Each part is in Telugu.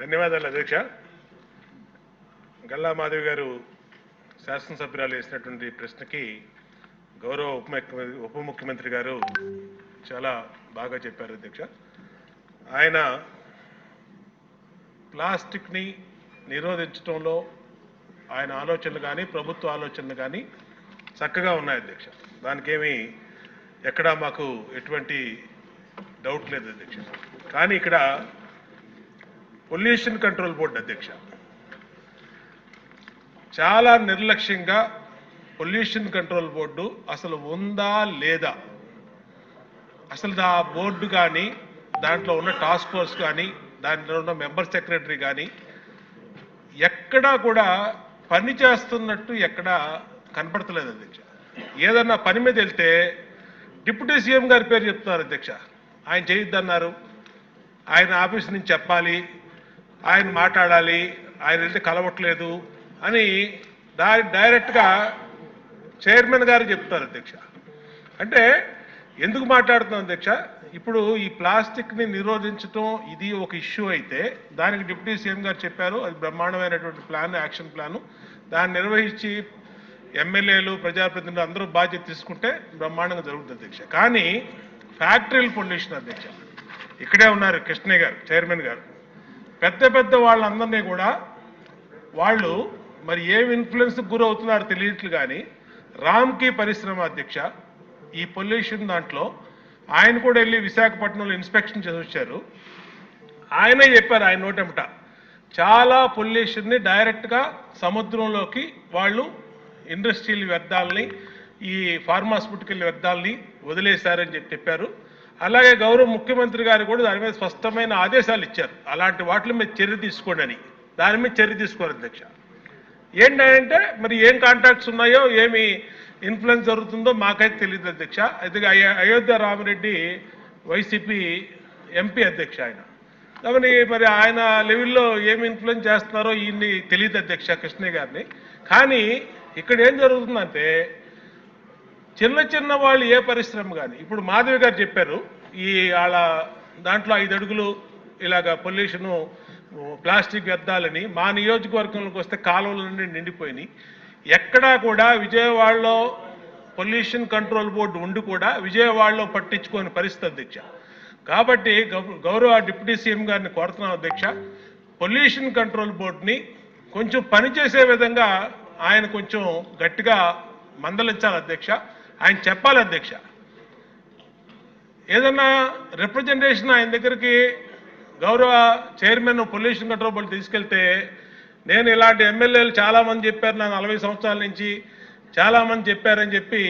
ధన్యవాదాలు అధ్యక్ష. గల్లా మాధవి గారు శాసనసభ్యురాలు వేసినటువంటి ప్రశ్నకి గౌరవ ఉప ముఖ్యమంత్రి గారు చాలా బాగా చెప్పారు అధ్యక్ష. ఆయన ప్లాస్టిక్ని నిరోధించడంలో ఆయన ఆలోచనలు కానీ ప్రభుత్వ ఆలోచనలు కానీ చక్కగా ఉన్నాయి అధ్యక్ష. దానికేమీ ఎక్కడా మాకు ఎటువంటి డౌట్ లేదు అధ్యక్ష. కానీ ఇక్కడ పొల్యూషన్ కంట్రోల్ బోర్డు అధ్యక్ష చాలా నిర్లక్ష్యంగా పొల్యూషన్ కంట్రోల్ బోర్డు అసలు ఉందా లేదా, అసలు ఆ బోర్డు కానీ దాంట్లో ఉన్న టాస్క్ ఫోర్స్ కానీ దాంట్లో ఉన్న మెంబర్ సెక్రటరీ కానీ ఎక్కడా కూడా పని చేస్తున్నట్టు ఎక్కడా కనపడతలేదు అధ్యక్ష. ఏదన్నా పని మీద వెళ్తే డిప్యూటీ సీఎం గారి పేరు చెప్తున్నారు అధ్యక్ష. ఆయన చేయొద్దన్నారు, ఆయన ఆఫీస్ నుంచి చెప్పాలి, ఆయన మాట్లాడాలి, ఆయన వెళ్తే కలవట్లేదు అని డైరెక్ట్గా చైర్మన్ గారు చెప్తారు అధ్యక్ష. అంటే ఎందుకు మాట్లాడుతున్నాం అధ్యక్ష, ఇప్పుడు ఈ ప్లాస్టిక్ని నిరోధించడం ఇది ఒక ఇష్యూ అయితే దానికి డిప్యూటీ సీఎం గారు చెప్పారు, అది బ్రహ్మాండమైనటువంటి ప్లాన్, యాక్షన్ ప్లాను. దాన్ని నిర్వహించి ఎమ్మెల్యేలు ప్రజాప్రతినిధులు అందరూ బాధ్యత తీసుకుంటే బ్రహ్మాండంగా జరుగుతుంది అధ్యక్ష. కానీ ఫ్యాక్టరీల పొల్యూషన్ అధ్యక్ష, ఇక్కడే ఉన్నారు కృష్ణయ్య గారు చైర్మన్ గారు, పెద్ద పెద్ద వాళ్ళందరినీ కూడా వాళ్ళు మరి ఏం ఇన్ఫ్లుయెన్స్కి గురవుతున్నారో తెలియట్లు. కానీ రామ్కి పరిశ్రమ అధ్యక్ష ఈ పొల్యూషన్ దాంట్లో ఆయన కూడా వెళ్ళి విశాఖపట్నంలో ఇన్స్పెక్షన్ చేసి వచ్చారు. ఆయనే చెప్పారు ఆయన నోటెంట చాలా పొల్యూషన్ని డైరెక్ట్గా సముద్రంలోకి వాళ్ళు ఇండస్ట్రియల్ వ్యర్థాలని ఈ ఫార్మాస్యూటికల్ వ్యర్థాలని వదిలేశారని చెప్పారు. అలాగే గౌరవ ముఖ్యమంత్రి గారు కూడా దాని మీద స్పష్టమైన ఆదేశాలు ఇచ్చారు, అలాంటి వాటి మీద చర్య తీసుకోండి అని. దాని మీద చర్య తీసుకోరు అధ్యక్ష. ఏంటంటే మరి ఏం కాంటాక్ట్స్ ఉన్నాయో ఏమి ఇన్ఫ్లుయెన్స్ జరుగుతుందో మాకైతే తెలియదు అధ్యక్ష. అయితే అయోధ్య రామిరెడ్డి వైసీపీ ఎంపీ అధ్యక్ష ఆయన, కాబట్టి మరి ఆయన లెవెల్లో ఏమి ఇన్ఫ్లుయెన్స్ చేస్తున్నారో ఈయన్ని తెలియదు అధ్యక్ష కృష్ణయ్య గారిని. కానీ ఇక్కడ ఏం జరుగుతుందంటే చిన్న చిన్న వాళ్ళు ఏ పరిశ్రమ కానీ, ఇప్పుడు మాధవి గారు చెప్పారు ఈ వాళ్ళ దాంట్లో 5 అడుగులు ఇలాగ పొల్యూషను ప్లాస్టిక్ వ్యర్థాలని మా నియోజకవర్గంలోకి వస్తే కాలువల నుండి నిండిపోయినాయి. ఎక్కడా కూడా విజయవాడలో పొల్యూషన్ కంట్రోల్ బోర్డు ఉండి కూడా విజయవాడలో పట్టించుకోని పరిస్థితి అధ్యక్ష. కాబట్టి గౌరవ డిప్యూటీ సీఎం గారిని కోరుతున్నాం అధ్యక్ష, పొల్యూషన్ కంట్రోల్ బోర్డుని కొంచెం పనిచేసే విధంగా ఆయన కొంచెం గట్టిగా మందలించాలి అధ్యక్ష. ఆయన చెప్పాలి అధ్యక్ష, ఏదన్నా రిప్రజెంటేషన్ ఆయన దగ్గరికి గౌరవ చైర్మన్ పొల్యూషన్ కంట్రోల్ బోర్డు తీసుకెళ్తే నేను ఇలాంటి ఎమ్మెల్యేలు చాలామంది చెప్పారు, నా 40 సంవత్సరాల నుంచి చాలామంది చెప్పారని చెప్పి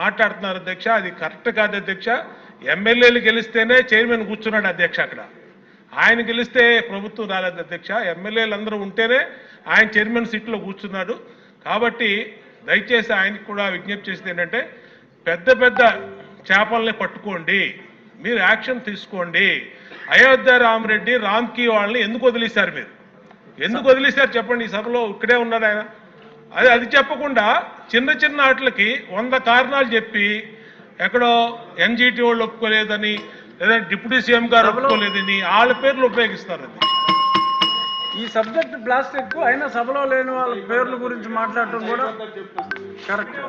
మాట్లాడుతున్నారు అధ్యక్ష. అది కరెక్ట్ కాదు అధ్యక్ష. ఎమ్మెల్యేలు గెలిస్తేనే చైర్మన్ కూర్చున్నాడు అధ్యక్ష అక్కడ. ఆయన గెలిస్తే ప్రభుత్వం రాలేదు అధ్యక్ష. ఎమ్మెల్యేలు అందరూ ఉంటేనే ఆయన చైర్మన్ సీట్లో కూర్చున్నాడు. కాబట్టి దయచేసి ఆయనకు కూడా విజ్ఞప్తి చేసేది ఏంటంటే పెద్ద పెద్ద చేపల్ని పట్టుకోండి, మీరు యాక్షన్ తీసుకోండి. అయోధ్య రామిరెడ్డి రామ్కి వాళ్ళని ఎందుకు వదిలేశారు, మీరు ఎందుకు వదిలేశారు చెప్పండి. ఈ సభలో ఇక్కడే ఉన్నారు ఆయన. అది చెప్పకుండా చిన్న చిన్న వాటికి 100 కారణాలు చెప్పి ఎక్కడో ఎన్జిటి వాళ్ళు ఒప్పుకోలేదని లేదా డిప్యూటీ సీఎం గారు ఒప్పుకోలేదని వాళ్ళ పేర్లు ఉపయోగిస్తారు. ఈ సబ్జెక్ట్ ప్లాస్టిక్ అయినా సభలో లేని వాళ్ళ పేర్ల గురించి మాట్లాడటం కూడా కరెక్ట్.